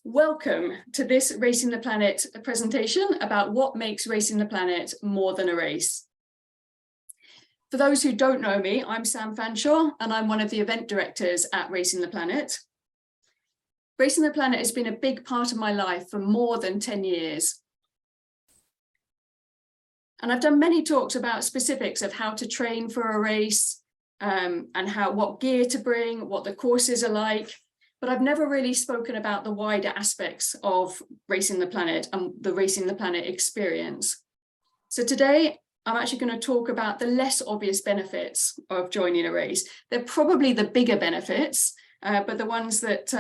Welcome to this Racing the Planet presentation about what makes Racing the Planet more than a race. For those who don't know me, I'm Sam Fanshawe and I'm one of the event directors at Racing the Planet. Racing the Planet has been a big part of my life for more than 10 years. And I've done many talks about specifics of how to train for a race and what gear to bring, what the courses are like. But I've never really spoken about the wider aspects of Racing the Planet and the Racing the Planet experience. So today, I'm actually going to talk about the less obvious benefits of joining a race. They're probably the bigger benefits, but the ones that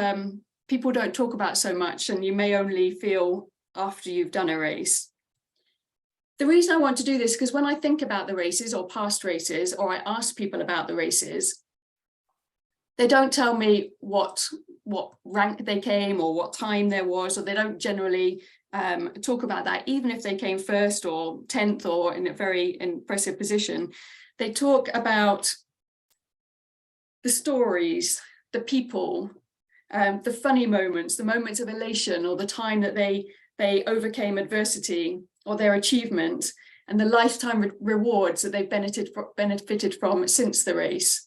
people don't talk about so much and you may only feel after you've done a race. The reason I want to do this is because when I think about the races or past races, or I ask people about the races, they don't tell me what rank they came or what time there was, or they don't generally talk about that, even if they came first or 10th or in a very impressive position. They talk about the stories, the people, the funny moments, the moments of elation, or the time that they overcame adversity or their achievement, and the lifetime rewards that they've benefited from since the race.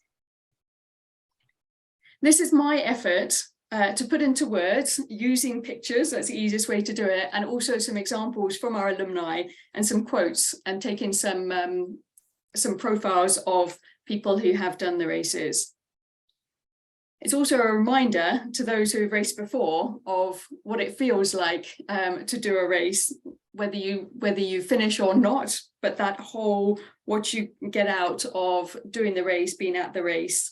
This is my effort to put into words using pictures. That's the easiest way to do it, and also some examples from our alumni and some quotes, and taking some profiles of people who have done the races. It's also a reminder to those who have raced before of what it feels like to do a race, whether you finish or not, but that whole what you get out of doing the race, being at the race.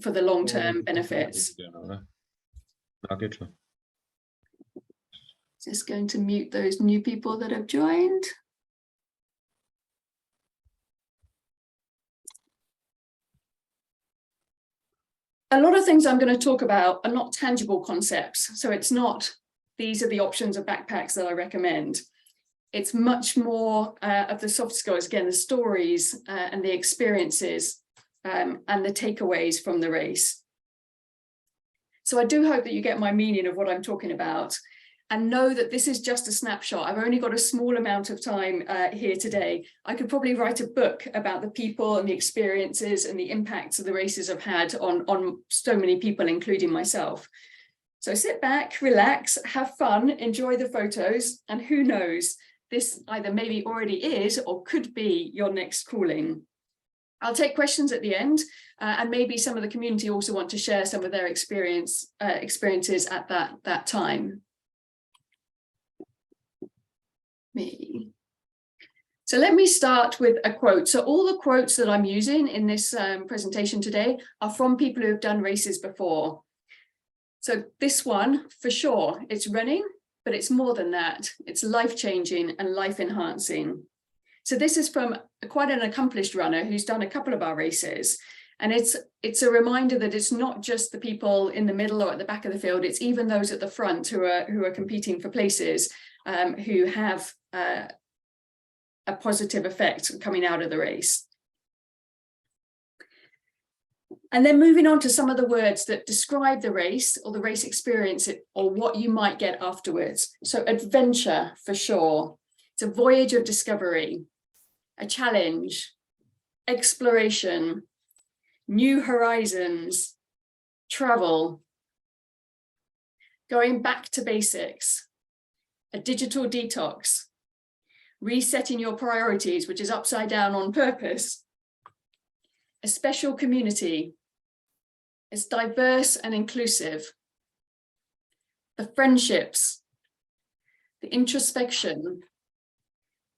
For the long-term benefits. Just going to mute those new people that have joined. A lot of things I'm going to talk about are not tangible concepts. So it's not, these are the options of backpacks that I recommend. It's much more of the soft skills, again, the stories and the experiences and the takeaways from the race. So I do hope that you get my meaning of what I'm talking about and know that this is just a snapshot. I've only got a small amount of time here today. I could probably write a book about the people and the experiences and the impacts that the races have had on so many people, including myself. So sit back, relax, have fun, enjoy the photos, and who knows, this either maybe already is or could be your next calling. I'll take questions at the end, and maybe some of the community also want to share some of their experiences at that time. So let me start with a quote. So all the quotes that I'm using in this presentation today are from people who have done races before. So this one, for sure, it's running, but it's more than that. It's life-changing and life-enhancing. So this is from quite an accomplished runner who's done a couple of our races. And it's a reminder that it's not just the people in the middle or at the back of the field, it's even those at the front who are competing for places who have a positive effect coming out of the race. And then moving on to some of the words that describe the race or the race experience or what you might get afterwards. So adventure, for sure. It's a voyage of discovery, a challenge, exploration, new horizons, travel, going back to basics, a digital detox, resetting your priorities, which is upside down on purpose, a special community, it's diverse and inclusive, the friendships, the introspection,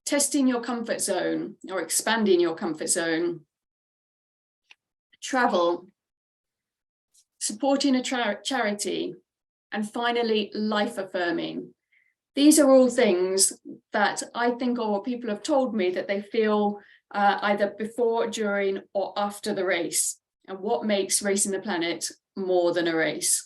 testing your comfort zone or expanding your comfort zone, travel, supporting a charity, and finally, life-affirming. These are all things that I think, or people have told me that they feel either before, during, or after the race, and what makes Racing the Planet more than a race.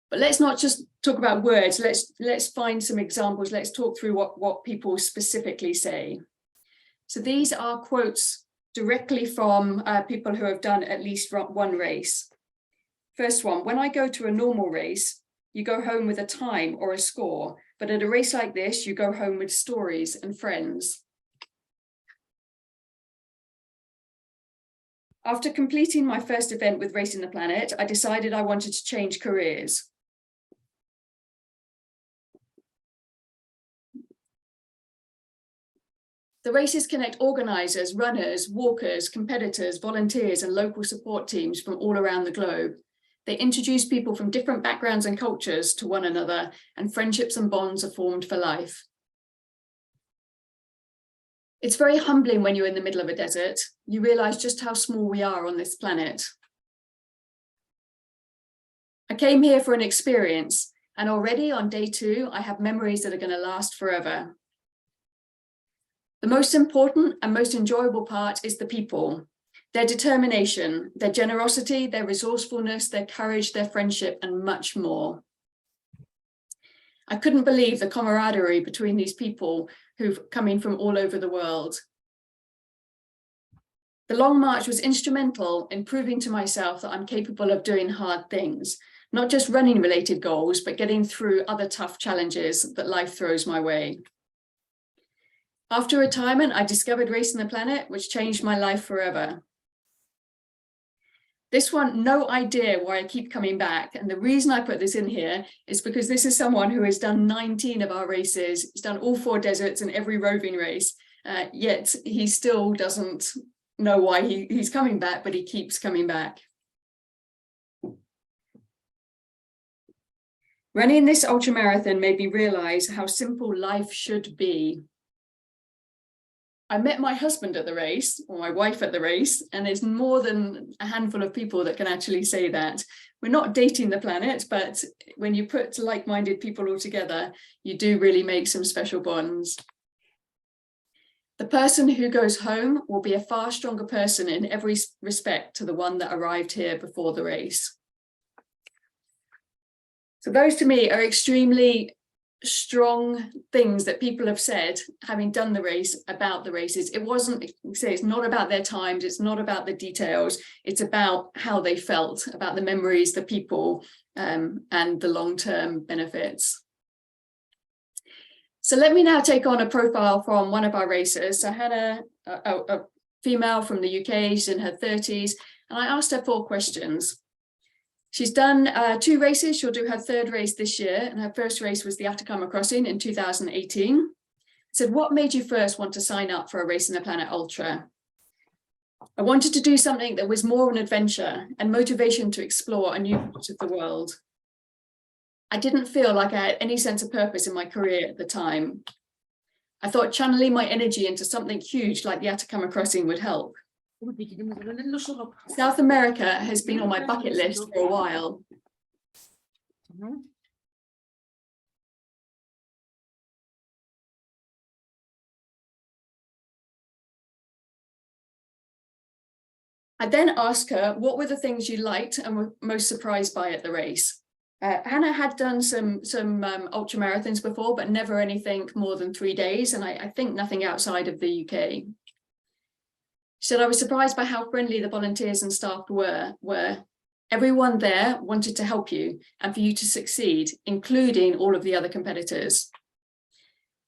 But let's not just talk about words. Let's find some examples. Let's talk through what people specifically say. So these are quotes directly from people who have done at least one race. First one, when I go to a normal race, you go home with a time or a score, but at a race like this, you go home with stories and friends. After completing my first event with Racing the Planet, I decided I wanted to change careers. The races connect organisers, runners, walkers, competitors, volunteers, and local support teams from all around the globe. They introduce people from different backgrounds and cultures to one another, and friendships and bonds are formed for life. It's very humbling when you're in the middle of a desert. You realise just how small we are on this planet. I came here for an experience, and already on day 2, I have memories that are going to last forever. The most important and most enjoyable part is the people, their determination, their generosity, their resourcefulness, their courage, their friendship, and much more. I couldn't believe the camaraderie between these people who've come in from all over the world. The long march was instrumental in proving to myself that I'm capable of doing hard things, not just running related goals, but getting through other tough challenges that life throws my way. After retirement, I discovered Racing the Planet, which changed my life forever. This one, no idea why I keep coming back. And the reason I put this in here is because this is someone who has done 19 of our races. He's done all 4 deserts and every roving race, yet he still doesn't know why he's coming back, but he keeps coming back. Running this ultramarathon made me realize how simple life should be. I met my husband at the race, or my wife at the race, and there's more than a handful of people that can actually say that. We're not dating the planet, but when you put like-minded people all together, you do really make some special bonds. The person who goes home will be a far stronger person in every respect to the one that arrived here before the race. So those to me are extremely strong things that people have said, having done the race, about the races. It wasn't, say, it's not about their times, it's not about the details, it's about how they felt, about the memories, the people, and the long-term benefits. So let me now take on a profile from one of our racers. So I had a female from the UK, she's in her 30s, and I asked her 4 questions. She's done 2 races. She'll do her 3rd race this year, and her first race was the Atacama Crossing in 2018. I said, what made you first want to sign up for a Racing the Planet Ultra? I wanted to do something that was more an adventure and motivation to explore a new part of the world. I didn't feel like I had any sense of purpose in my career at the time. I thought channeling my energy into something huge like the Atacama Crossing would help. South America has been on my bucket list for a while. I then asked her what were the things you liked and were most surprised by at the race. Hannah had done some ultra marathons before, but never anything more than 3 days, and I think nothing outside of the UK. She said, I was surprised by how friendly the volunteers and staff were. Everyone there wanted to help you and for you to succeed, including all of the other competitors.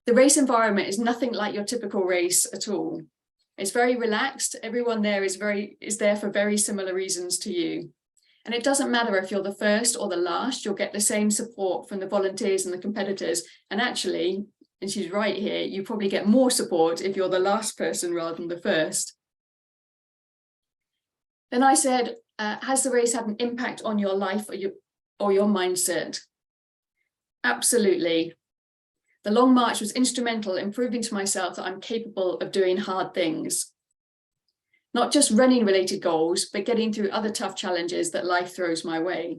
The race environment is nothing like your typical race at all. It's very relaxed. Everyone there is there for very similar reasons to you. And it doesn't matter if you're the first or the last, you'll get the same support from the volunteers and the competitors. And actually, and she's right here, you probably get more support if you're the last person rather than the first. Then I said, has the race had an impact on your life or your mindset? Absolutely. The long march was instrumental in proving to myself that I'm capable of doing hard things. Not just running related goals, but getting through other tough challenges that life throws my way.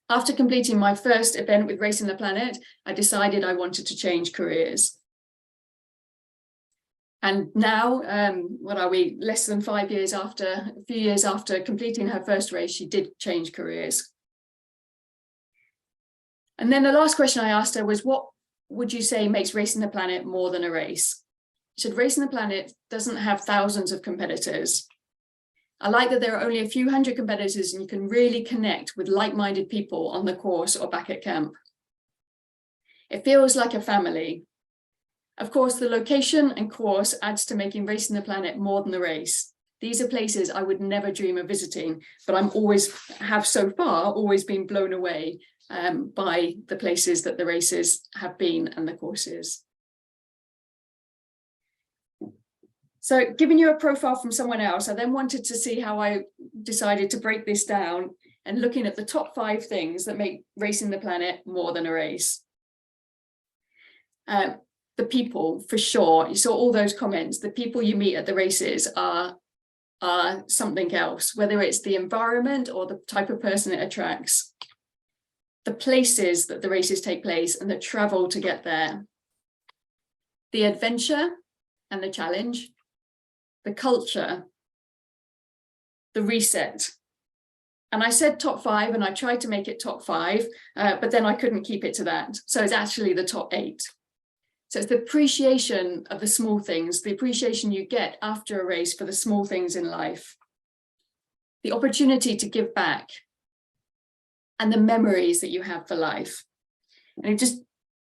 After completing my first event with Racing the Planet, I decided I wanted to change careers. And now, what are we, less than 5 years after, a few years after completing her first race, she did change careers. And then the last question I asked her was, what would you say makes Racing the Planet more than a race? She said, Racing the Planet doesn't have thousands of competitors. I like that there are only a few hundred competitors and you can really connect with like-minded people on the course or back at camp. It feels like a family. Of course, the location and course adds to making Racing the Planet more than the race. These are places I would never dream of visiting, but have so far always been blown away by the places that the races have been and the courses. So giving you a profile from someone else, I then wanted to see how I decided to break this down and looking at the top 5 things that make Racing the Planet more than a race. The people, for sure. You saw all those comments. The people you meet at the races are something else, whether it's the environment or the type of person it attracts. The places that the races take place and the travel to get there. The adventure and the challenge. The culture. The reset. And I said top 5 and I tried to make it top 5, but then I couldn't keep it to that. So it's actually the top 8. So it's the appreciation of the small things, the appreciation you get after a race for the small things in life, the opportunity to give back, and the memories that you have for life. And just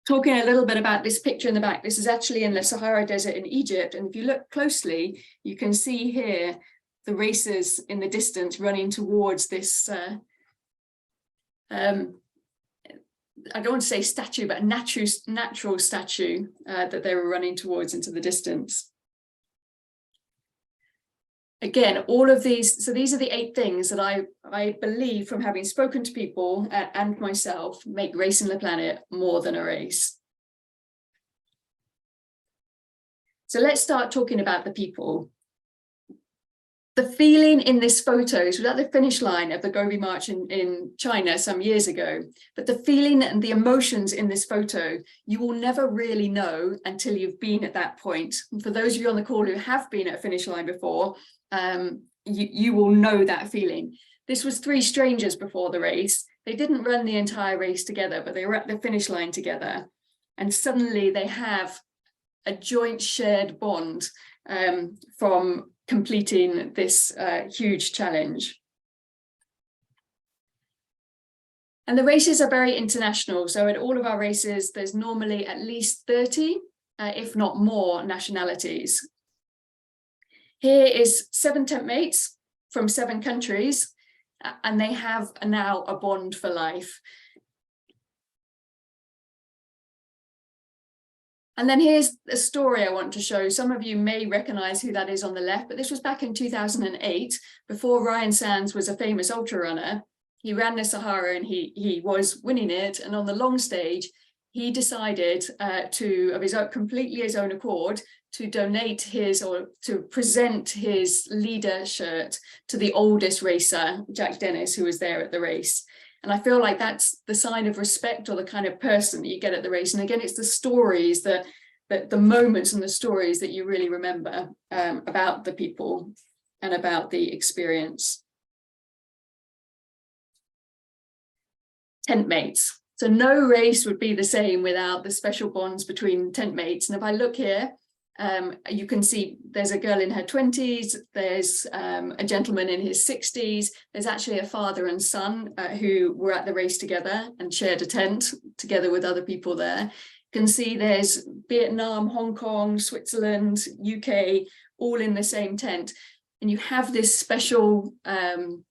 talking a little bit about this picture in the back, this is actually in the Sahara Desert in Egypt. And if you look closely, you can see here the racers in the distance running towards this I don't want to say statue, but a natural statue that they were running towards into the distance. Again, all of these, so these are the 8 things that I believe, from having spoken to people and myself, make Racing the Planet more than a race. So let's start talking about the people. The feeling in this photo was at the finish line of the Gobi March in China some years ago, but the feeling and the emotions in this photo, you will never really know until you've been at that point. And for those of you on the call who have been at a finish line before, you will know that feeling. This was 3 strangers before the race. They didn't run the entire race together, but they were at the finish line together. And suddenly they have a joint shared bond from completing this huge challenge. And the races are very international. So at all of our races, there's normally at least 30, if not more, nationalities. Here is 7 tent mates from 7 countries, and they have now a bond for life. And then here's a story I want to show. Some of you may recognize who that is on the left, but this was back in 2008, before Ryan Sands was a famous ultra runner. He ran the Sahara and he was winning it. And on the long stage, he decided completely his own accord, to donate to present his leader shirt to the oldest racer, Jack Dennis, who was there at the race. And I feel like that's the sign of respect, or the kind of person that you get at the race. And again, it's the stories, the moments and the stories that you really remember about the people and about the experience. Tent mates. So no race would be the same without the special bonds between tent mates. And if I look here, you can see there's a girl in her 20s, there's a gentleman in his 60s, there's actually a father and son who were at the race together and shared a tent together with other people there. You can see there's Vietnam, Hong Kong, Switzerland, UK, all in the same tent. And you have this special,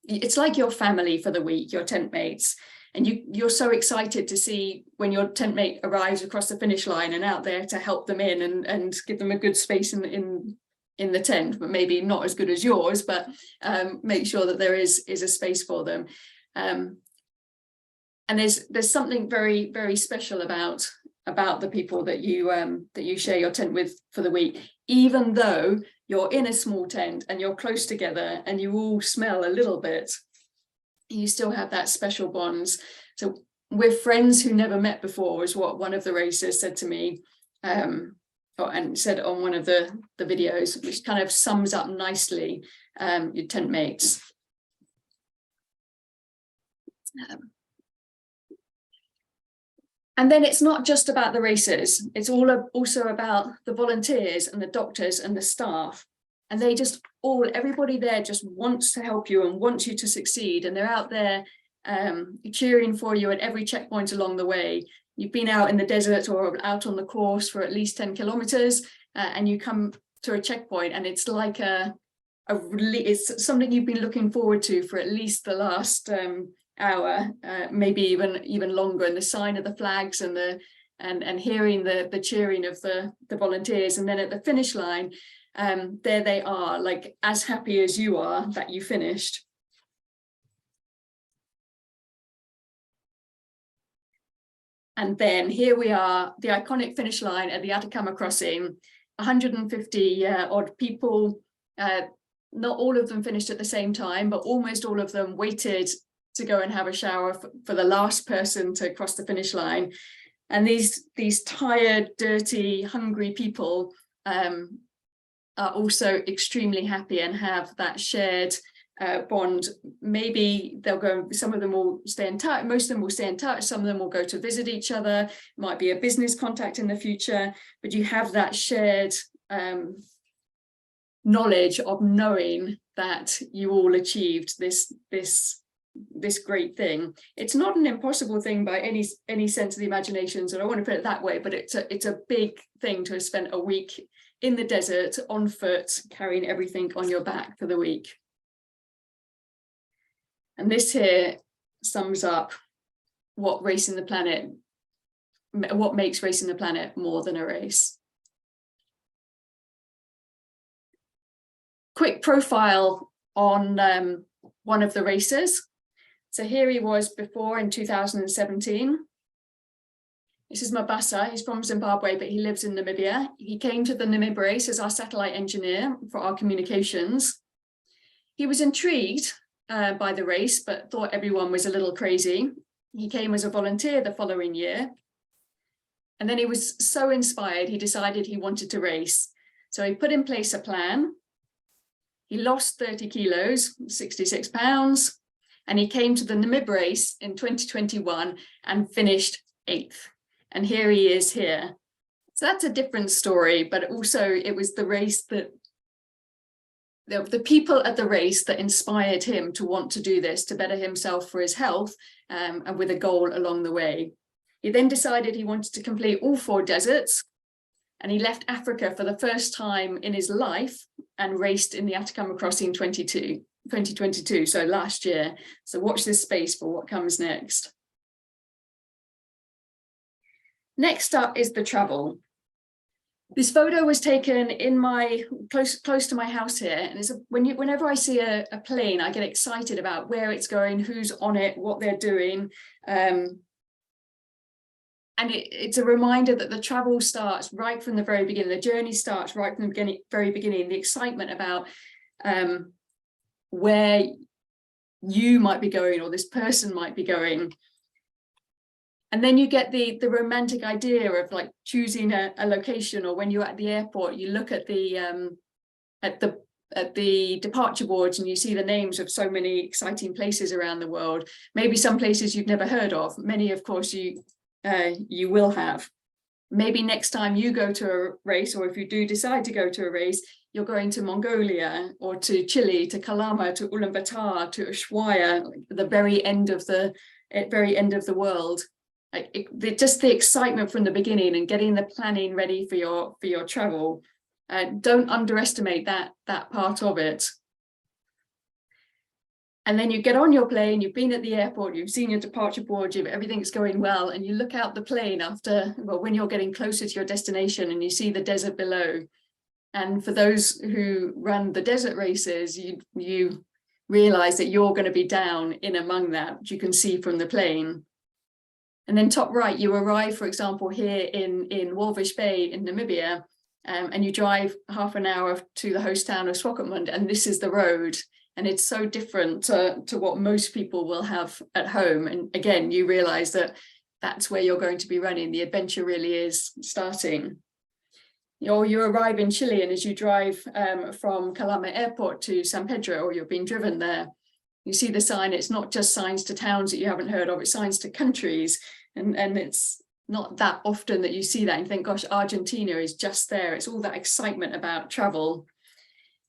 it's like your family for the week, your tent mates. And you're so excited to see when your tent mate arrives across the finish line and out there to help them in and give them a good space in the tent, but maybe not as good as yours, but make sure that there is a space for them. And there's something very, very special about the people that you share your tent with for the week, even though you're in a small tent and you're close together and you all smell a little bit. You still have that special bonds. So we're friends who never met before, is what one of the racers said to me, and said on one of the videos, which kind of sums up nicely your tent mates. And then it's not just about the racers, it's also about the volunteers and the doctors and the staff. And they just everybody there just wants to help you and wants you to succeed, and they're out there cheering for you at every checkpoint along the way. You've been out in the desert or out on the course for at least 10 kilometers, and you come to a checkpoint, and it's like it's something you've been looking forward to for at least the last hour, maybe even longer, and the sign of the flags and hearing the cheering of the volunteers, and then at the finish line, there they are, like as happy as you are that you finished. And then here we are, the iconic finish line at the Atacama crossing, 150 odd people. Not all of them finished at the same time, but almost all of them waited to go and have a shower for the last person to cross the finish line. And these tired, dirty, hungry people are also extremely happy and have that shared bond. Maybe they'll go, some of them will stay in touch, most of them will stay in touch, some of them will go to visit each other, might be a business contact in the future, but you have that shared knowledge of knowing that you all achieved this great thing. It's not an impossible thing by any sense of the imagination, so I don't want to put it that way, but it's a big thing to have spent a week in the desert on foot, carrying everything on your back for the week. And this here sums up what makes Racing the Planet more than a race. Quick profile on one of the racers. So here he was before in 2017. This is Mypasa. He's from Zimbabwe, but he lives in Namibia. He came to the Namib race as our satellite engineer for our communications. He was intrigued by the race, but thought everyone was a little crazy. He came as a volunteer the following year. And then he was so inspired, he decided he wanted to race. So he put in place a plan. He lost 30 kilos, 66 pounds, and he came to the Namib race in 2021 and finished 8th. And here he is here. So that's a different story, but also it was the race that the people at the race that inspired him to want to do this, to better himself for his health, and with a goal along the way. He then decided he wanted to complete all 4 deserts, and he left Africa for the first time in his life and raced in the Atacama Crossing 2022, so last year. So watch this space for what comes next. Next up is the travel. This photo was taken in my close to my house here, and it's whenever I see a plane, I get excited about where it's going, who's on it, what they're doing, and it's a reminder that the travel starts right from the very beginning. The journey starts right from the very beginning. The excitement about where you might be going or this person might be going. And then you get the romantic idea of like choosing a location, or when you're at the airport, you look at the departure boards and you see the names of so many exciting places around the world. Maybe some places you've never heard of. Many, of course, you will have. Maybe next time you go to a race, or if you do decide to go to a race, you're going to Mongolia or to Chile, to Kalama, to Ulaanbaatar, to Ushuaia, the very end of the world. Just the excitement from the beginning and getting the planning ready for your travel. Don't underestimate that part of it. And then you get on your plane, you've been at the airport, you've seen your departure board, everything's going well, and you look out the plane when you're getting closer to your destination and you see the desert below. And for those who run the desert races, you realize that you're going to be down in among that, which you can see from the plane. And then top right, you arrive, for example, here in Walvis Bay in Namibia, and you drive half an hour to the host town of Swakopmund, and this is the road. And it's so different to what most people will have at home. And again, you realize that that's where you're going to be running. The adventure really is starting. You arrive in Chile, and as you drive from Calama Airport to San Pedro, or you're being driven there, you see the sign. It's not just signs to towns that you haven't heard of, it's signs to countries. And it's not that often that you see that and think, gosh, Argentina is just there. It's all that excitement about travel.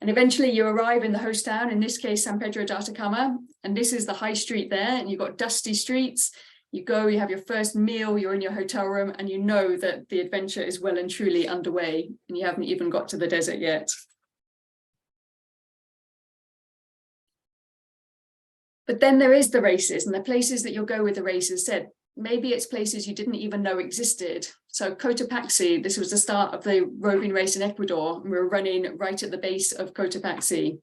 And eventually you arrive in the host town, in this case, San Pedro de Atacama, and this is the high street there, and you've got dusty streets. You go, you have your first meal, you're in your hotel room, and you know that the adventure is well and truly underway, and you haven't even got to the desert yet. But then there is the races, and the places that you'll go with the races said, maybe it's places you didn't even know existed. So Cotopaxi, this was the start of the roving race in Ecuador, and we were running right at the base of Cotopaxi.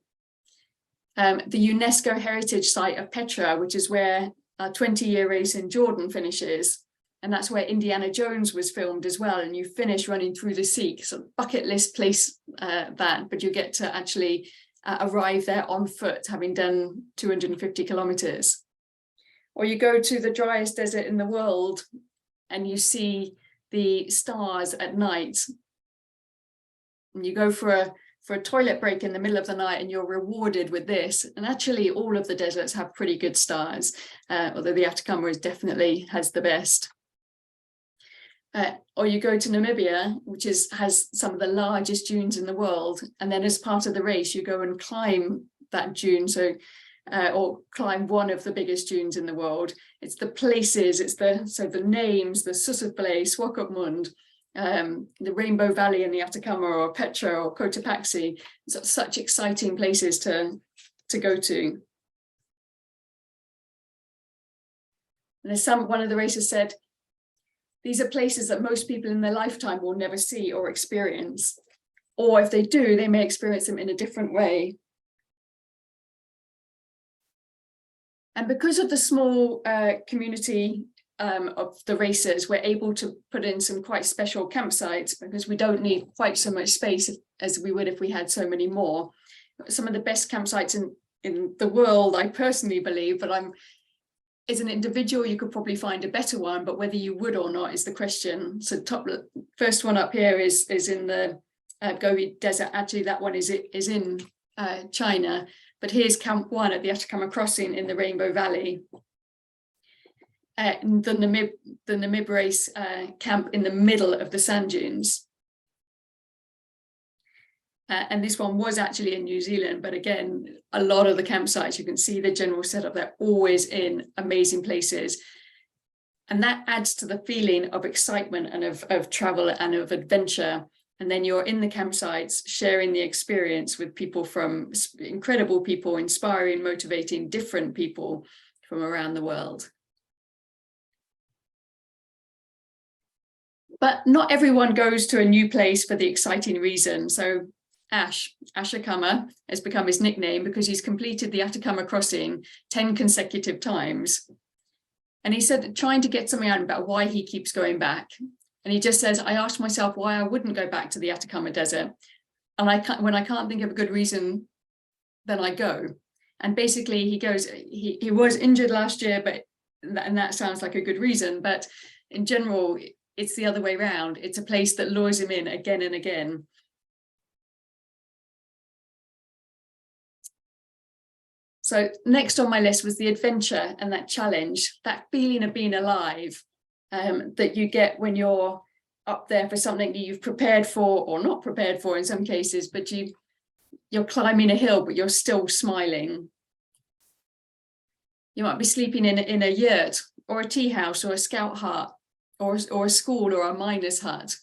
The UNESCO heritage site of Petra, which is where a 20-year race in Jordan finishes. And that's where Indiana Jones was filmed as well. And you finish running through the Sikh, so bucket list place that, but you get to actually arrive there on foot, having done 250 kilometers. Or you go to the driest desert in the world and you see the stars at night. And you go for a toilet break in the middle of the night and you're rewarded with this. And actually all of the deserts have pretty good stars, although the Atacama definitely has the best. Or you go to Namibia, which has some of the largest dunes in the world. And then as part of the race, you go and climb that dune. So or climb one of the biggest dunes in the world. It's the places, the names, the Susufle, Swakopmund, the Rainbow Valley in the Atacama, or Petra or Cotopaxi. It's such exciting places to go to. And as one of the racers said, these are places that most people in their lifetime will never see or experience. Or if they do, they may experience them in a different way. And because of the small community of the racers, we're able to put in some quite special campsites because we don't need quite so much space as we would if we had so many more. Some of the best campsites in the world, I personally believe, but as an individual, you could probably find a better one, but whether you would or not is the question. So first one up here is in the Gobi Desert. Actually, that one is in China. But here's Camp 1 at the Atacama Crossing in the Rainbow Valley. The Namib race camp in the middle of the sand dunes. And this one was actually in New Zealand, but again, a lot of the campsites, you can see the general setup, they're always in amazing places. And that adds to the feeling of excitement and of travel and of adventure. And then you're in the campsites sharing the experience with people from incredible people, inspiring, motivating different people from around the world. But not everyone goes to a new place for the exciting reason. So Ashakama has become his nickname because he's completed the Atacama Crossing 10 consecutive times. And he said, trying to get something out about why he keeps going back. And he just says, I asked myself why I wouldn't go back to the Atacama Desert. And when I can't think of a good reason, then I go. And basically he goes, he was injured last year, and that sounds like a good reason, but in general, it's the other way around. It's a place that lures him in again and again. So next on my list was the adventure and that challenge, that feeling of being alive. That you get when you're up there for something that you've prepared for or not prepared for in some cases, but you're climbing a hill, but you're still smiling. You might be sleeping in a yurt or a tea house or a scout hut or a school or a miner's hut.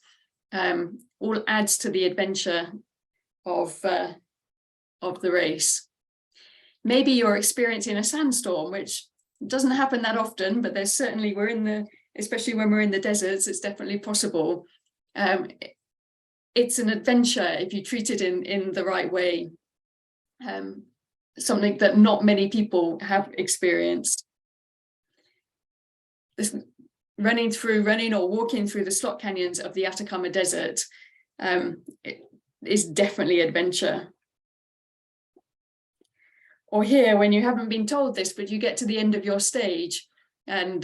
All adds to the adventure of the race. Maybe you're experiencing a sandstorm, which doesn't happen that often, but there's certainly, especially when we're in the deserts, it's definitely possible. It's an adventure if you treat it in the right way. Something that not many people have experienced. This running or walking through the slot canyons of the Atacama Desert is definitely adventure. Or here, when you haven't been told this, but you get to the end of your stage and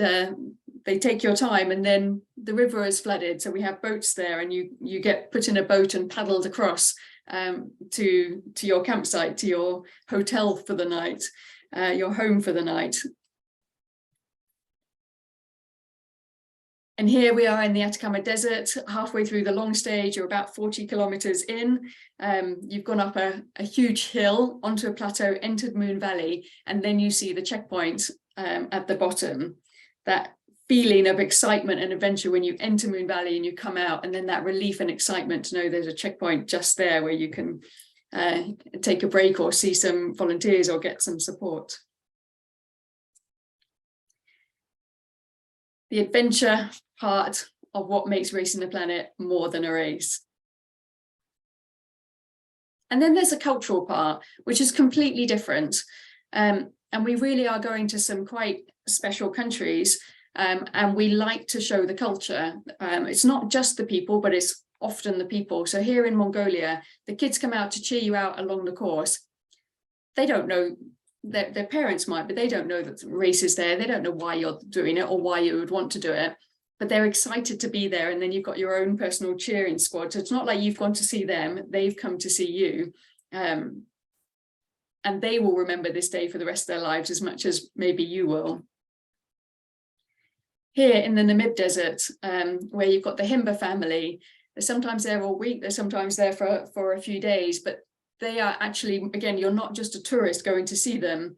they take your time, and then the river is flooded. So we have boats there, and you get put in a boat and paddled across to your campsite, to your hotel for the night, your home for the night. And here we are in the Atacama Desert, halfway through the long stage. You're about 40 kilometers in. You've gone up a huge hill onto a plateau, entered Moon Valley, and then you see the checkpoint at the bottom. That feeling of excitement and adventure when you enter Moon Valley and you come out, and then that relief and excitement to know there's a checkpoint just there where you can take a break or see some volunteers or get some support. The adventure part of what makes Racing the Planet more than a race. And then there's a cultural part, which is completely different. And we really are going to some quite special countries, and we like to show the culture. It's not just the people, but it's often the people. So here in Mongolia, the kids come out to cheer you out along the course. They don't know, their parents might, but they don't know that the race is there. They don't know why you're doing it or why you would want to do it, but they're excited to be there. And then you've got your own personal cheering squad. So it's not like you've gone to see them, they've come to see you. And they will remember this day for the rest of their lives as much as maybe you will. Here in the Namib Desert, where you've got the Himba family, they're sometimes there all week, they're sometimes there for a few days, but they are actually, again, you're not just a tourist going to see them.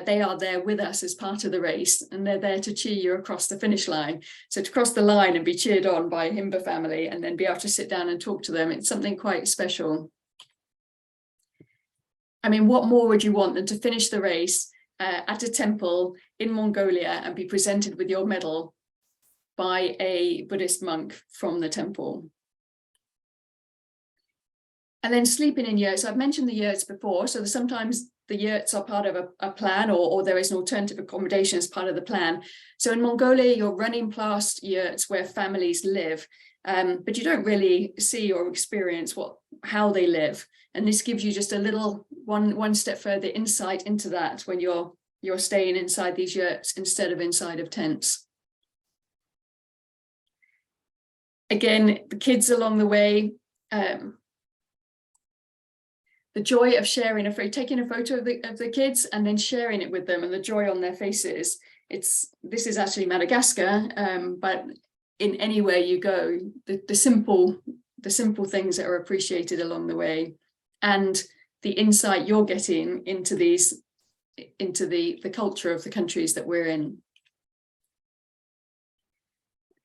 They are there with us as part of the race, and they're there to cheer you across the finish line. So to cross the line and be cheered on by a Himba family and then be able to sit down and talk to them, it's something quite special. I mean, what more would you want than to finish the race at a temple in Mongolia and be presented with your medal by a Buddhist monk from the temple? And then sleeping in yurts. I've mentioned the yurts before. So sometimes the yurts are part of a plan, or there is an alternative accommodation as part of the plan. So in Mongolia, you're running past yurts where families live, but you don't really see or experience how they live. And this gives you just a little one step further insight into that when you're staying inside these yurts instead of inside of tents. Again, the kids along the way, the joy of sharing, taking a photo of the kids and then sharing it with them, and the joy on their faces. This is actually Madagascar, but in anywhere you go, the simple things that are appreciated along the way, and the insight you're getting into the culture of the countries that we're in.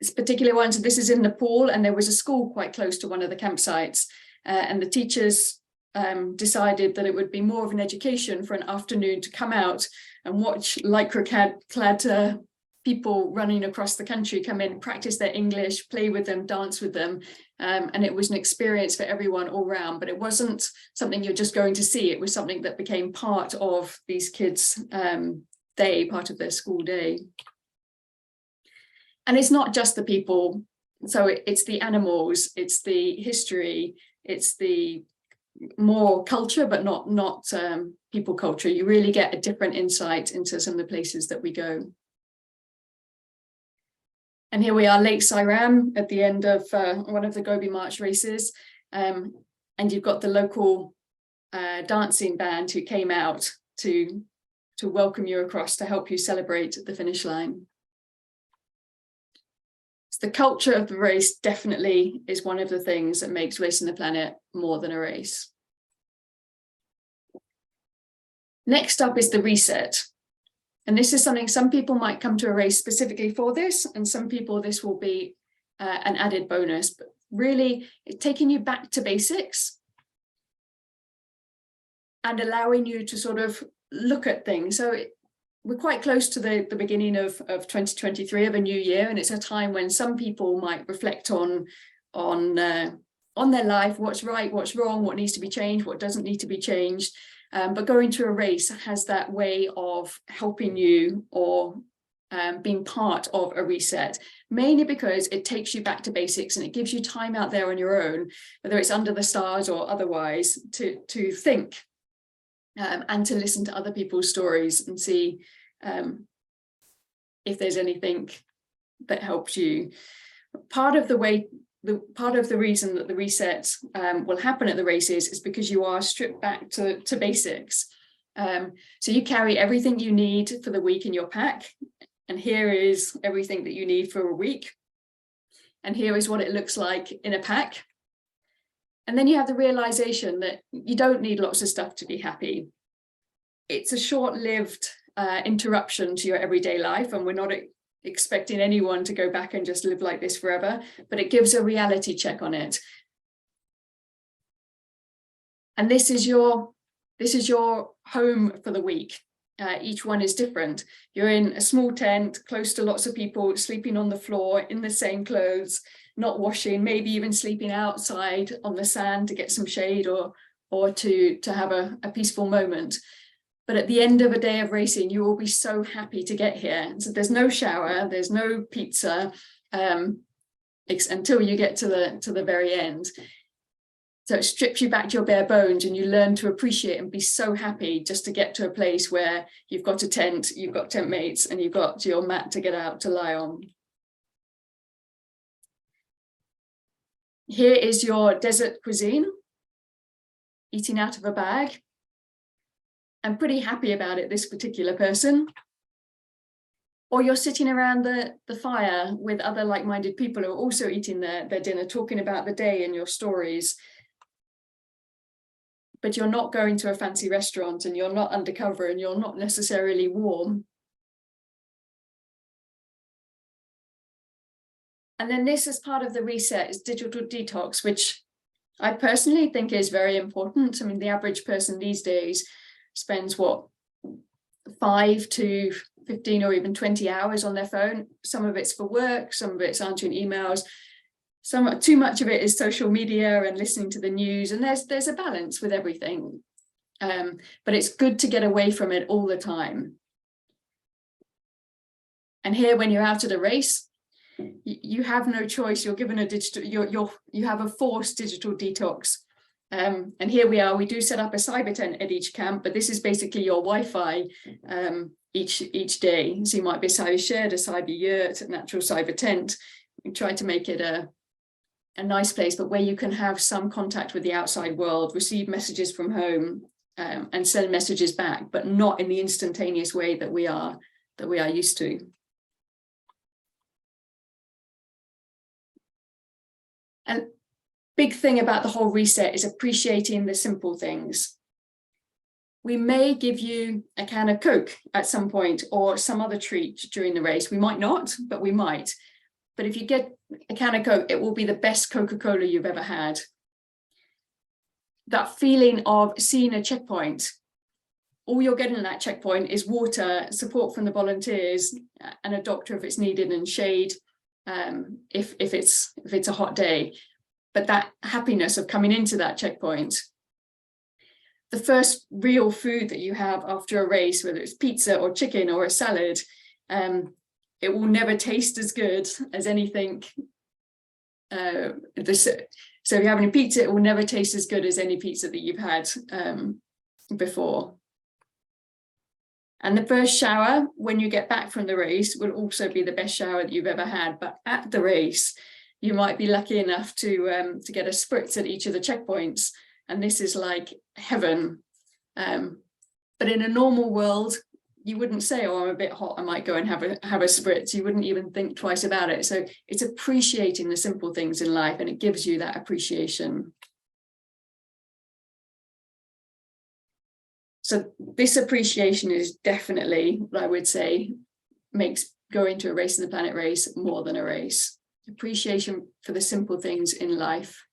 This particular one, so this is in Nepal, and there was a school quite close to one of the campsites, and the teachers decided that it would be more of an education for an afternoon to come out and watch lycra-clad people running across the country come in, practice their English, play with them, dance with them. And it was an experience for everyone all round, but it wasn't something you're just going to see. It was something that became part of these kids' day, part of their school day. And it's not just the people. So it's the animals, it's the history, it's the more culture, but not people culture. You really get a different insight into some of the places that we go. And here we are, Lake Sairam, at the end of one of the Gobi March races. And you've got the local dancing band who came out to welcome you across, to help you celebrate the finish line. So the culture of the race definitely is one of the things that makes Racing the Planet more than a race. Next up is the reset. And this is something some people might come to a race specifically for this, and some people this will be an added bonus, but really it's taking you back to basics and allowing you to sort of look at things. So we're quite close to the beginning of 2023, of a new year, and it's a time when some people might reflect on their life, what's right, what's wrong, what needs to be changed, what doesn't need to be changed. But going to a race has that way of helping you, or being part of a reset, mainly because it takes you back to basics and it gives you time out there on your own, whether it's under the stars or otherwise, to think and to listen to other people's stories and see if there's anything that helps you. Part of the reason that the reset will happen at the races is because you are stripped back to basics. So you carry everything you need for the week in your pack, and here is everything that you need for a week. and here is what it looks like in a pack. And then you have the realization that you don't need lots of stuff to be happy. It's a short-lived interruption to your everyday life, and we're not expecting anyone to go back and just live like this forever, but it gives a reality check on it. And this is your home for the week. Each one is different. You're in a small tent, close to lots of people, sleeping on the floor in the same clothes, not washing, maybe even sleeping outside on the sand to get some shade or to have a peaceful moment. But at the end of a day of racing, you will be so happy to get here. So there's no shower, there's no pizza until you get to the very end. So it strips you back to your bare bones, and you learn to appreciate and be so happy just to get to a place where you've got a tent, you've got tent mates, and you've got your mat to get out to lie on. Here is your desert cuisine, eating out of a bag. I'm pretty happy about it, this particular person. Or you're sitting around the fire with other like-minded people who are also eating their dinner, talking about the day and your stories. But you're not going to a fancy restaurant, and you're not undercover, and you're not necessarily warm. And then this, as part of the reset, is digital detox, which I personally think is very important. I mean, the average person these days spends, what, 5 to 15 or even 20 hours on their phone. Some of it's for work, some of it's answering emails. Too much of it is social media and listening to the news, and there's a balance with everything. But it's good to get away from it all the time. And here, when you're out at a race, you have no choice. You're given a digital, you have a forced digital detox. And here we are. We do set up a cyber tent at each camp, but this is basically your Wi-Fi each day. So you might be a cyber shed, a cyber yurt, a natural cyber tent. We try to make it a nice place, but where you can have some contact with the outside world, receive messages from home, and send messages back, but not in the instantaneous way that we are used to. And big thing about the whole reset is appreciating the simple things. We may give you a can of Coke at some point, or some other treat during the race. We might not, but we might. But if you get a can of Coke, it will be the best Coca-Cola you've ever had. That feeling of seeing a checkpoint, all you're getting at that checkpoint is water, support from the volunteers, and a doctor if it's needed, and shade if it's a hot day. But that happiness of coming into that checkpoint, the first real food that you have after a race, whether it's pizza or chicken or a salad, it will never taste as good as anything. So if you're having a pizza, it will never taste as good as any pizza that you've had before. And the first shower when you get back from the race will also be the best shower that you've ever had. But at the race, you might be lucky enough to get a spritz at each of the checkpoints, and this is like heaven. But in a normal world, you wouldn't say, oh, I'm a bit hot, I might go and have a spritz. You wouldn't even think twice about it. So it's appreciating the simple things in life, and it gives you that appreciation. So this appreciation is definitely, I would say, makes going to a Racing the Planet race more than a race. Appreciation for the simple things in life.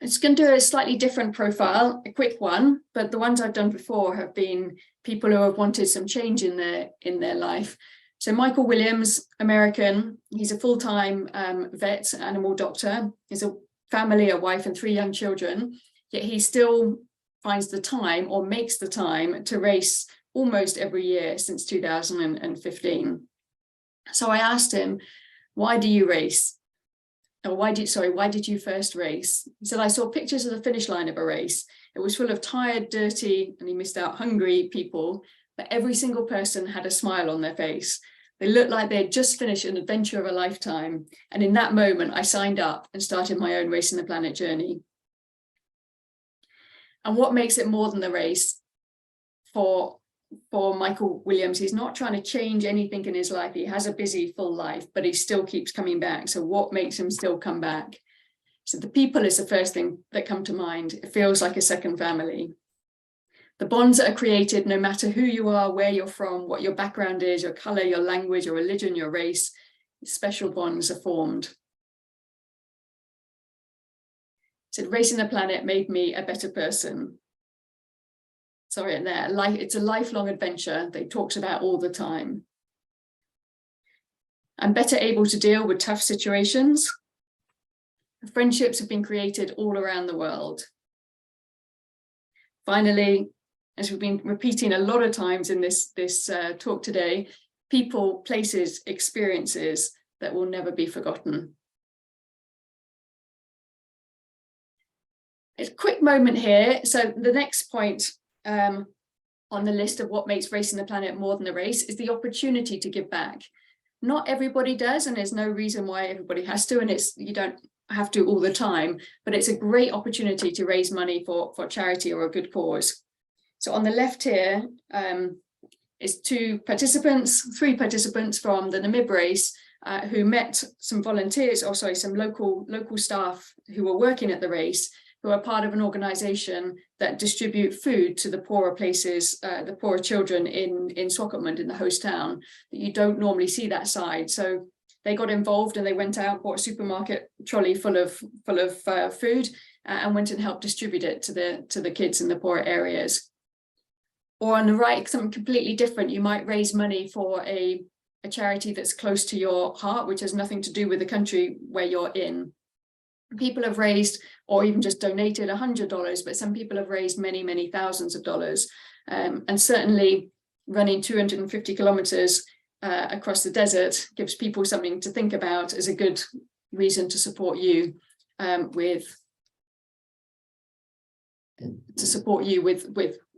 It's going to do a slightly different profile, a quick one, but the ones I've done before have been people who have wanted some change in their life. So Michael Williams, American, he's a full-time vet, animal doctor. He's a family, a wife and 3 young children, yet he still finds the time, or makes the time, to race almost every year since 2015. So I asked him, why do you race? Or why did you first race? He said, I saw pictures of the finish line of a race. It was full of tired, dirty, and he missed out, hungry people, but every single person had a smile on their face. They looked like they had just finished an adventure of a lifetime. And in that moment, I signed up and started my own Racing the Planet journey. And what makes it more than the race? For for Michael Williams, he's not trying to change anything in his life. He has a busy, full life, but he still keeps coming back. So what makes him still come back? So the people is the first thing that come to mind. It feels like a second family. The bonds that are created, no matter who you are, where you're from, what your background is, your color, your language, your religion, your race, special bonds are formed. So Racing the Planet made me a better person. Sorry, there, it's a lifelong adventure they talked about all the time. I'm better able to deal with tough situations. Friendships have been created all around the world. Finally, as we've been repeating a lot of times in this talk today, people, places, experiences that will never be forgotten. A quick moment here. So the next point on the list of what makes Racing the Planet more than a race is the opportunity to give back. Not everybody does, and there's no reason why everybody has to, and you don't have to all the time, but it's a great opportunity to raise money for charity or a good cause. So on the left here is three participants from the Namib race who met some volunteers, or sorry, some local staff who were working at the race, who are part of an organization that distribute food to the poorer places, the poorer children in Swakopmund, in the host town, that you don't normally see that side. So they got involved and they went out, bought a supermarket trolley full of food and went and helped distribute it to the kids in the poorer areas. Or on the right, something completely different. You might raise money for a charity that's close to your heart, which has nothing to do with the country where you're in. People have raised, or even just donated $100, but some people have raised many, many thousands of dollars. And certainly running 250 kilometers across the desert gives people something to think about as a good reason to support you with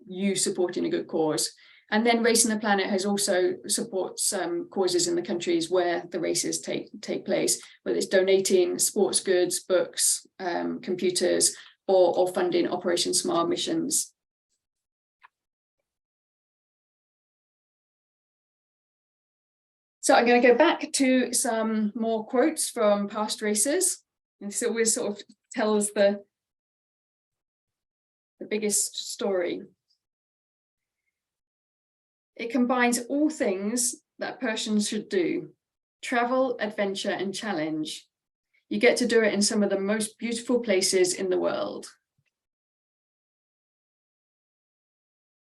you supporting a good cause. And then Racing the Planet has also supports causes in the countries where the races take place, whether it's donating sports goods, books, computers, or funding Operation Smile missions. So I'm going to go back to some more quotes from past races. And this always sort of tells the biggest story. It combines all things that a person should do: travel, adventure, and challenge. You get to do it in some of the most beautiful places in the world.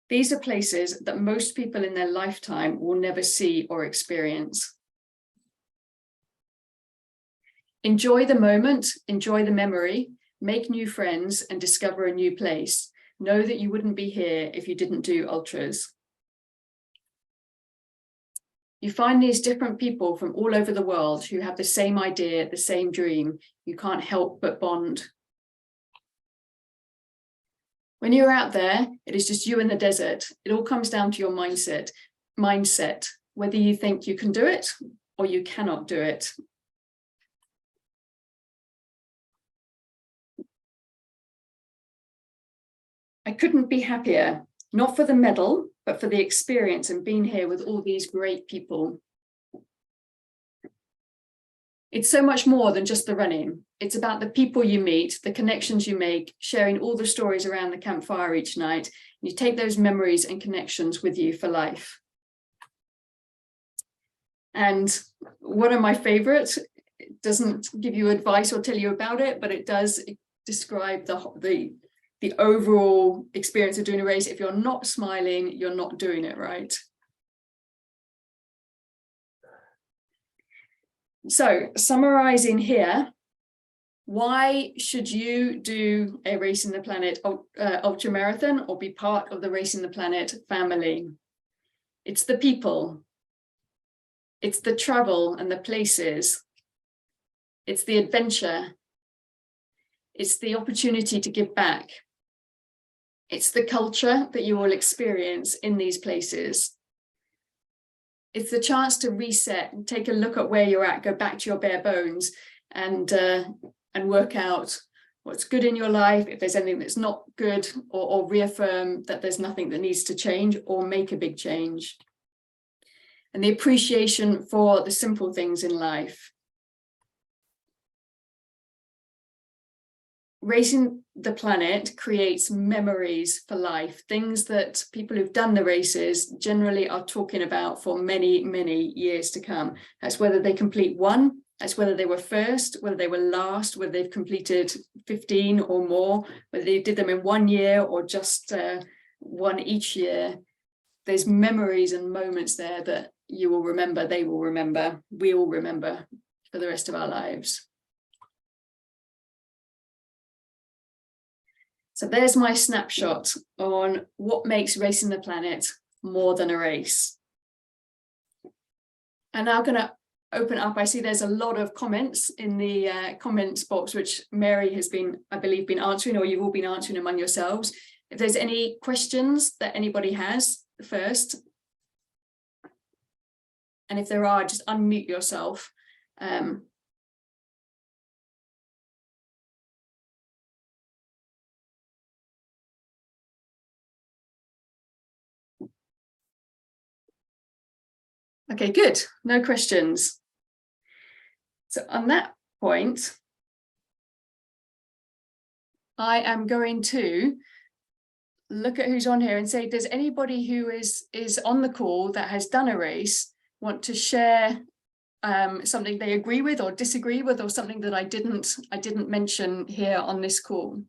These are places that most people in their lifetime will never see or experience. Enjoy the moment, enjoy the memory, make new friends, and discover a new place. Know that you wouldn't be here if you didn't do ultras. You find these different people from all over the world who have the same idea, the same dream. You can't help but bond. When you're out there, it is just you in the desert. It all comes down to your mindset, whether you think you can do it or you cannot do it. I couldn't be happier, not for the medal, but for the experience and being here with all these great people. It's so much more than just the running. It's about the people you meet, the connections you make, sharing all the stories around the campfire each night. You take those memories and connections with you for life. And one of my favorites, it doesn't give you advice or tell you about it, but it does describe the overall experience of doing a race. If you're not smiling, you're not doing it right. So summarizing here, why should you do a Racing the Planet Ultramarathon or be part of the Racing the Planet family? It's the people. It's the travel and the places. It's the adventure. It's the opportunity to give back. It's the culture that you will experience in these places. It's the chance to reset and take a look at where you're at, go back to your bare bones and work out what's good in your life, if there's anything that's not good, or reaffirm that there's nothing that needs to change or make a big change. And the appreciation for the simple things in life. Racing the Planet creates memories for life, things that people who've done the races generally are talking about for many, many years to come. That's whether they complete one, that's whether they were first, whether they were last, whether they've completed 15 or more, whether they did them in 1 year or just one each year. There's memories and moments there that you will remember, they will remember, we will remember for the rest of our lives. So there's my snapshot on what makes Racing the Planet more than a race. And now I'm going to open up. I see there's a lot of comments in the comments box, which Mary has been, I believe, been answering, or you've all been answering among yourselves. If there's any questions that anybody has first, and if there are, just unmute yourself. Okay, good. No questions. So on that point, I am going to look at who's on here and say, does anybody who is on the call that has done a race want to share something they agree with or disagree with, or something that I didn't mention here on this call?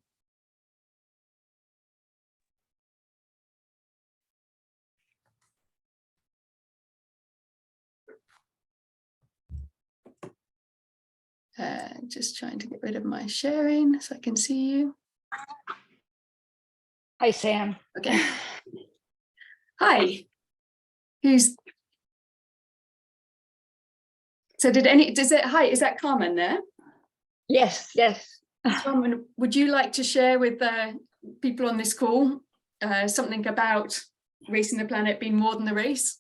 Just trying to get rid of my sharing so I can see you. Hi, Sam. Okay. Hi. Who's? So hi, is that Carmen there? Yes. Carmen, would you like to share with the people on this call something about Racing the Planet being more than the race?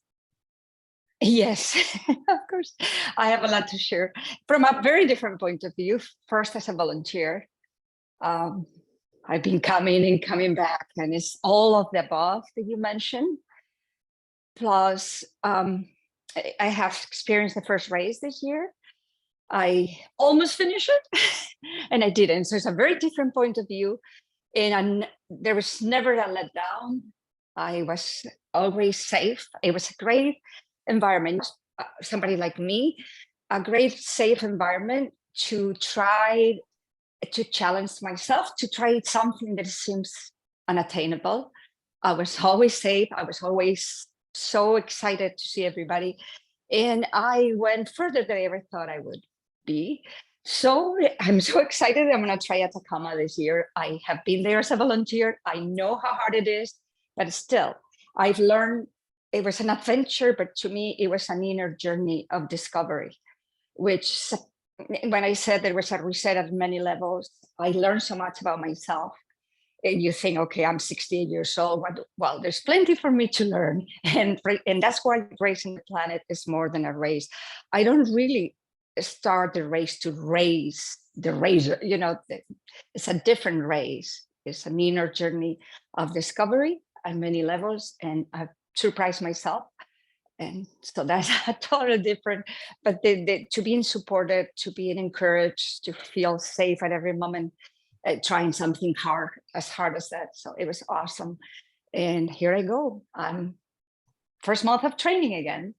Yes, of course. I have a lot to share from a very different point of view. First, as a volunteer, I've been coming and coming back, and it's all of the above that you mentioned. Plus, I have experienced the first race this year. I almost finished it, and I didn't. So it's a very different point of view. And there was never a letdown. I was always safe. It was a great environment. Somebody like me, a great safe environment to try to challenge myself, to try something that seems unattainable. I was always safe. I was always so excited to see everybody. And I went further than I ever thought I would be. So I'm so excited. I'm going to try Atacama this year. I have been there as a volunteer. I know how hard it is, but still, I've learned it was an adventure, but to me, it was an inner journey of discovery, which when I said there was a reset at many levels, I learned so much about myself. And you think, okay, I'm 68 years old. Well, there's plenty for me to learn. And that's why Racing the Planet is more than a race. I don't really start the race to race the racer. You know, it's a different race. It's an inner journey of discovery at many levels. And I've surprised myself. And so that's a totally different, but to being supported, to being encouraged, to feel safe at every moment, trying something hard as that. So it was awesome. And here I go. I'm first month of training again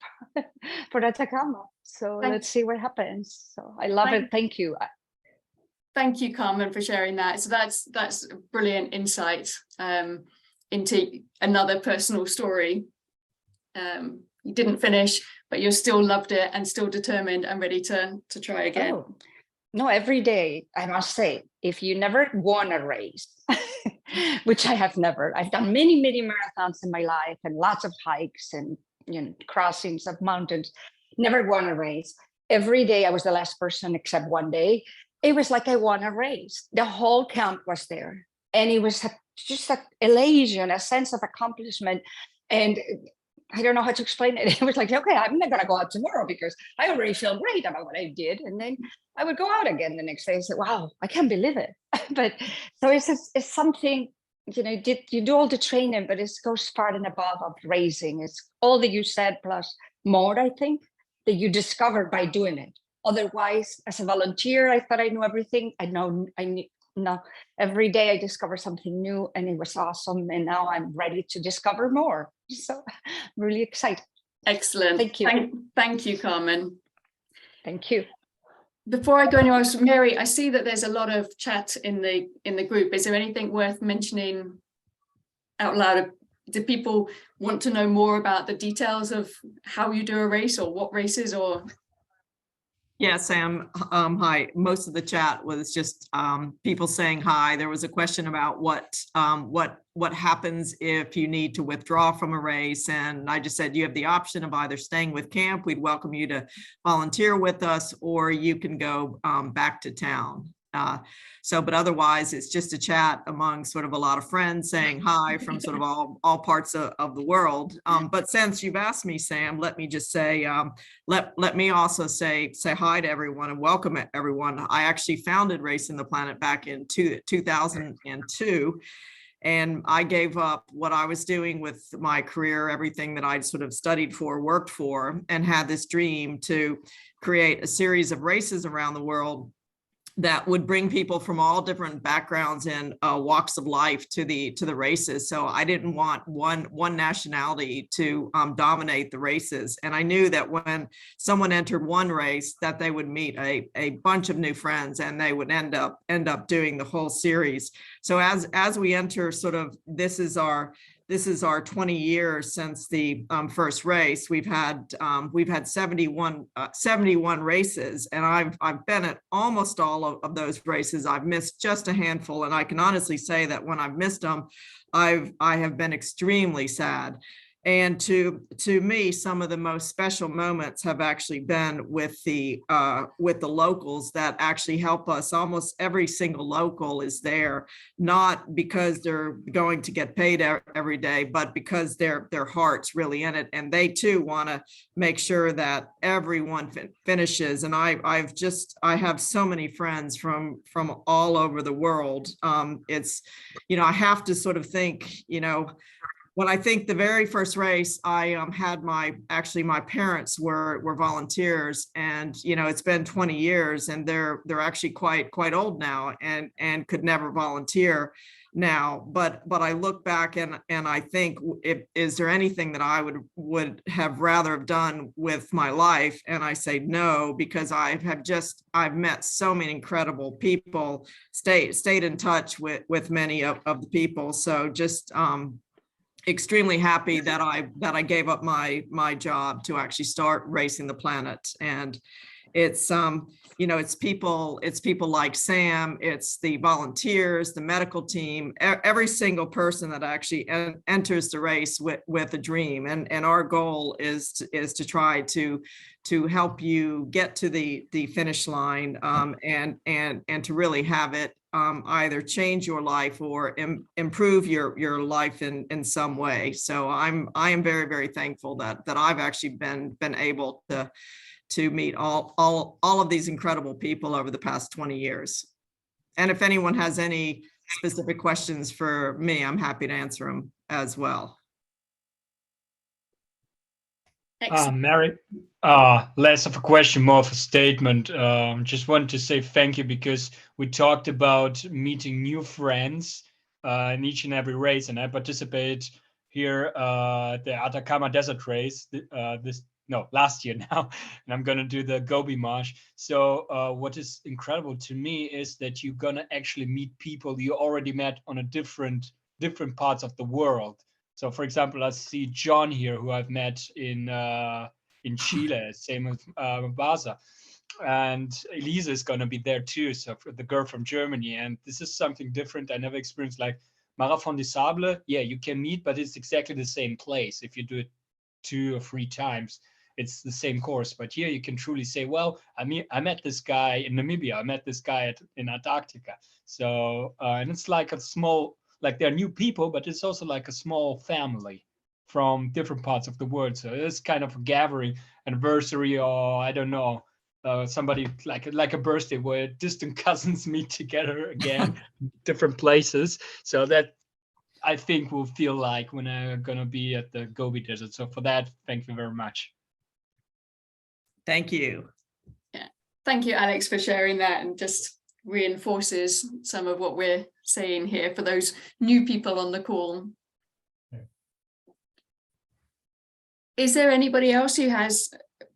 for Atacama. So let's see what happens. So I love it. Thank you. Thank you, Carmen, for sharing that. So that's brilliant insight into another personal story. You didn't finish, but you still loved it and still determined and ready to try again. Oh, no, every day, I must say, if you never won a race, which I have never, I've done many marathons in my life and lots of hikes and crossings of mountains, never won a race. Every day I was the last person except one day. It was like I won a race. The whole camp was there. And it was just an elation, a sense of accomplishment. And I don't know how to explain it. It was like, okay, I'm not gonna go out tomorrow because I already feel great about what I did. And then I would go out again the next day and say, wow, I can't believe it. But so it's something, you know, you do all the training, but it goes far and above of racing. It's all that you said plus more, I think, that you discovered by doing it. Otherwise, as a volunteer, I thought I knew everything. No, every day I discover something new and it was awesome. And now I'm ready to discover more. So I'm really excited. Excellent. Thank you. Thank you, Carmen. Thank you. Before I go anywhere else, Mary, I see that there's a lot of chat in the group. Is there anything worth mentioning out loud? Do people want to know more about the details of how you do a race or what races or? Yeah, Sam, hi. Most of the chat was just people saying hi. There was a question about what happens if you need to withdraw from a race. And I just said, you have the option of either staying with camp. We'd welcome you to volunteer with us, or you can go back to town. But otherwise it's just a chat among sort of a lot of friends saying hi from sort of all parts of the world. But since you've asked me, Sam, let me just say, let me also say hi to everyone and welcome everyone. I actually founded Racing the Planet back in 2002. And I gave up what I was doing with my career, everything that I'd sort of studied for, worked for, and had this dream to create a series of races around the world that would bring people from all different backgrounds and walks of life to the races. So I didn't want one nationality to dominate the races. And I knew that when someone entered one race, that they would meet a bunch of new friends, and they would end up doing the whole series. So as we enter sort of, this is our 20 years since the first race. We've had 71 races, and I've been at almost all of those races. I've missed just a handful, and I can honestly say that when I've missed them, I have been extremely sad. And to me, some of the most special moments have actually been with the locals that actually help us. Almost every single local is there, not because they're going to get paid every day, but because their heart's really in it, and they too want to make sure that everyone finishes. And I have so many friends from all over the world. It's, I have to sort of think, when I think the very first race, I had my parents were volunteers, and it's been 20 years, and they're actually quite old now, and could never volunteer now. But I look back and I think, is there anything that I would have rather have done with my life? And I say no, because I've met so many incredible people, stayed in touch with many of the people. So just extremely happy that I gave up my job to actually start Racing the Planet. And it's it's people like Sam, it's the volunteers, the medical team, every single person that actually enters the race with a dream. And our goal is to try to help you get to the finish line, and to really have it either change your life or improve your life in some way. So I am very, very thankful that I've actually been able to meet all of these incredible people over the past 20 years. And if anyone has any specific questions for me, I'm happy to answer them as well. Mary, less of a question, more of a statement. Just want to say thank you, because we talked about meeting new friends in each and every race, and I participate here the Atacama Desert Race last year now, and I'm gonna do the Gobi March. So what is incredible to me is that you're gonna actually meet people you already met on a different parts of the world. So, for example, I see John here, who I've met in Chile, same with Mypasa, and Elisa is going to be there too. So, for the girl from Germany, and this is something different. I never experienced like Marathon des Sables. Yeah, you can meet, but it's exactly the same place. If you do it 2 or 3 times, it's the same course. But here you can truly say, well, I met this guy in Namibia. I met this guy in Antarctica. So, and it's like a small. Like, they're new people, but it's also like a small family from different parts of the world. So it's kind of a gathering, anniversary, or I don't know, somebody like a birthday where distant cousins meet together again, different places. So that I think will feel like when I'm gonna be at the Gobi Desert. So for that, thank you very much. Thank you. Yeah, thank you, Alex, for sharing that, and just reinforces some of what we're saying here for those new people on the call. Is there anybody else who has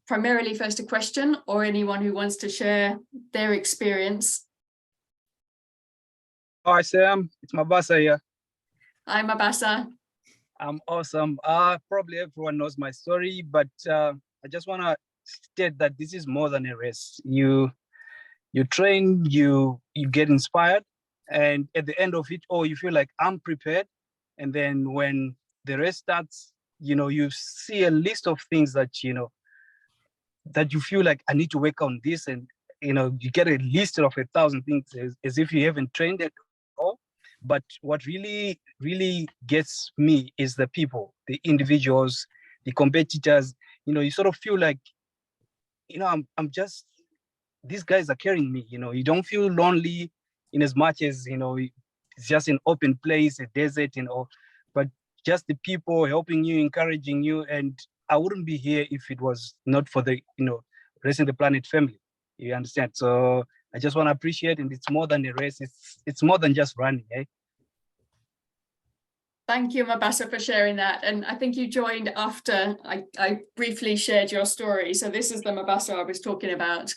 primarily first a question, or anyone who wants to share their experience? Hi Sam, it's Mypasa here. Hi, Mypasa. I'm awesome. Probably everyone knows my story, but I just want to state that this is more than a race. You train, you get inspired, and at the end of it, you feel like I'm prepared. And then when the race starts, you see a list of things that that you feel like I need to work on this, and you get a list of 1,000 things as if you haven't trained at all. But what really gets me is the people, the individuals, the competitors. You sort of feel like I'm just, these guys are carrying me. You don't feel lonely in as much as it's just an open place, a desert, but just the people helping you, encouraging you. And I wouldn't be here if it was not for the Racing the Planet family. You understand? So I just want to appreciate, and it's more than a race. It's more than just running, eh? Thank you, Mypasa, for sharing that. And I think you joined after I briefly shared your story. So this is the Mypasa I was talking about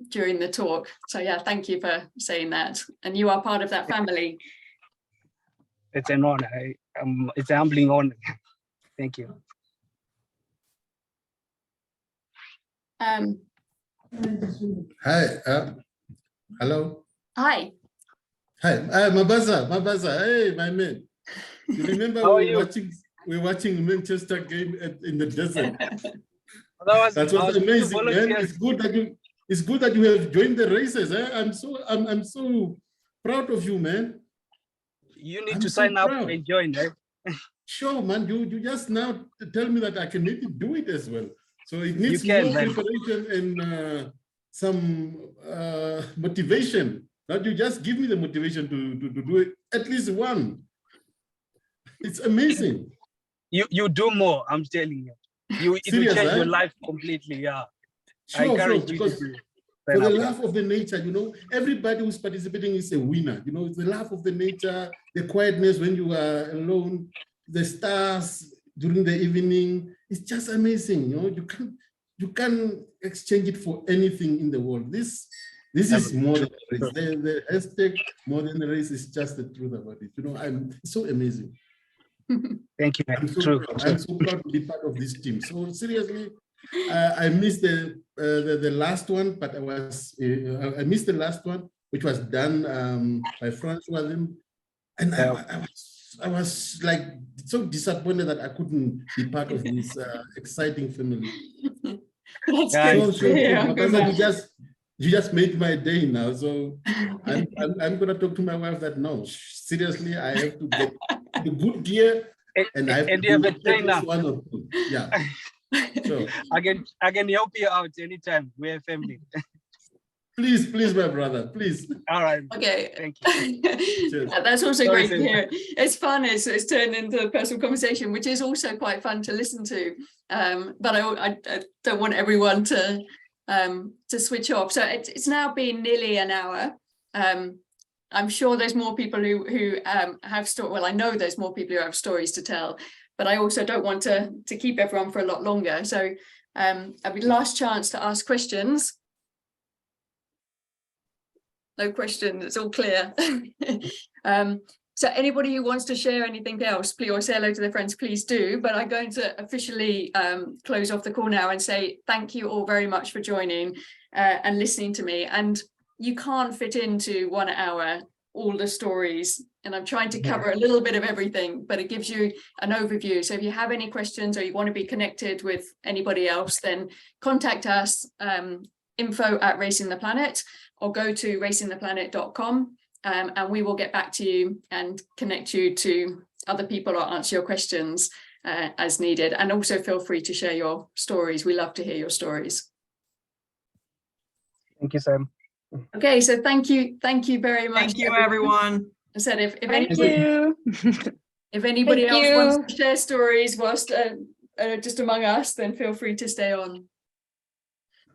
during the talk. So yeah, thank you for saying that. And you are part of that family. It's an honor. It's a humbling honor. Thank you. Hi. Hello. Hi. Hi, Mypasa. Hey, my man. You remember How are we you? were watching Manchester game in the desert. That was amazing, man. It's good that you have joined the races. Eh? I'm so proud of you, man. You need I'm to so sign up proud. and join, eh? Sure, man. You just now tell me that I can maybe do it as well. So it needs You can, more man. preparation and some motivation. Not you just give me the motivation to do it, at least one. It's amazing. You do more, I'm telling you. It will Serious, change your eh? life completely, yeah. I Sure, encourage you to because do it. for the love of the nature, everybody who's participating is a winner. It's the love of the nature, the quietness when you are alone, the stars during the evening. It's just amazing. You can't exchange it for anything in the world. This is more than a race. The hashtag more than a race is just the truth about it. It's so amazing. Thank you, man. I'm so True. proud. I'm so proud to be part of this team. So seriously, I missed the last one, but I missed the last one, which was done by Francois, and I was like so disappointed that I couldn't be part of this exciting family. That's Yeah, good. So Yeah, good man. you just made my day now. So I'm gonna talk to my wife that no, seriously, I have to get the good gear, and I have to you have do a at trainer. least one or two. Yeah. Sure. I can help you out anytime. We're family. Please, my brother, please. All right. Okay. Thank you. Cheers. That's also Sorry, great to Sam. hear. It's fun. It's turned into a personal conversation, which is also quite fun to listen to. But I don't want everyone to switch off. So it's now been nearly an hour. I'm sure there's more people who have stories. Well, I know there's more people who have stories to tell, but I also don't want to keep everyone for a lot longer. So I'll be last chance to ask questions. No question, it's all clear. So anybody who wants to share anything else, please, or say hello to their friends, please do. But I'm going to officially close off the call now and say thank you all very much for joining and listening to me. And you can't fit into 1 hour all the stories, and I'm trying to cover a little bit of everything, but it gives you an overview. So if you have any questions or you want to be connected with anybody else, then contact us, info@RacingThePlanet, or go to RacingThePlanet.com, and we will get back to you and connect you to other people or answer your questions. as needed. And also feel free to share your stories. We love to hear your stories. Thank you, Sam. Okay, so thank you very much. Thank you, everyone. I said if Thank anybody, you. if anybody Thank else you. wants to share stories whilst just among us, then feel free to stay on.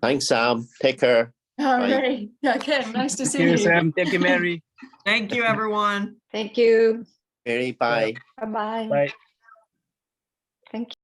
Thanks, Sam. Take care. All Bye. right. Yeah, Ken, nice to see Thank you, you. Sam. Thank you, Mary. Thank you, everyone. Thank you. Mary, bye. Bye-bye. Bye. Thank you.